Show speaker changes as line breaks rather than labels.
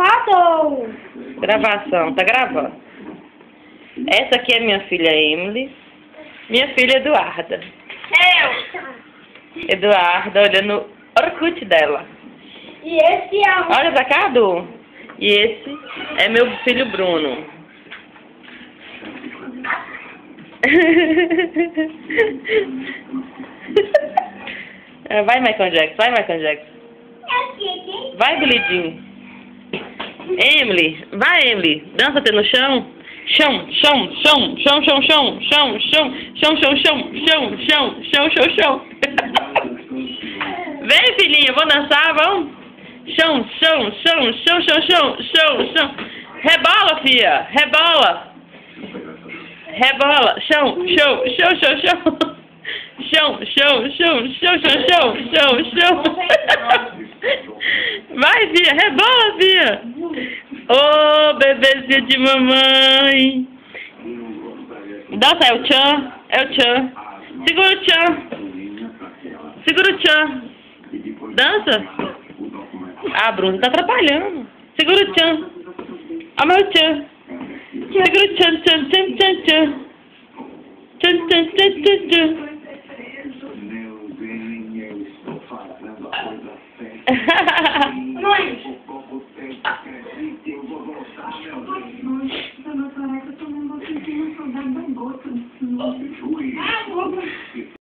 gravado!
Gravação, tá gravando. Essa aqui é minha filha Emily. Minha filha Eduarda. Eduarda, olha no Orkut dela.
E esse é o...
Olha pra cá, Du. E esse é meu filho Bruno. Vai, Michael Jackson. Vai, Michael Jackson. Vai, Billie Jean. Emily. Vai, Emily. Dança até no chão. Chão, chão, chão, chão, chão, chão, chão, chão, chão, chão, chão, chão, chão, chão, chão, chão. Vem, filhinha, vamos dançar, vamos? Chão, chão, chão, chão, chão, chão, chão, chão. Rebola, filha, rebola. Rebola, chão, chão, chão, chão, chão. Chão, chão, chão, chão, chão, chão, chão, chão. Vai, filha, rebola, filha. Ô, bebezinho de mamãe. Dança, é o tchan, é o tchan. Segura o tchan. Segura o tchan. Dança. Ah, Bruno, tá atrapalhando. Segura o tchan. Olha o meu tchan. Segura o tchan, tchan, tchan, tchan, tchan. Tchan, tchan, tchan, tchan, tchan.
Ha ha ha!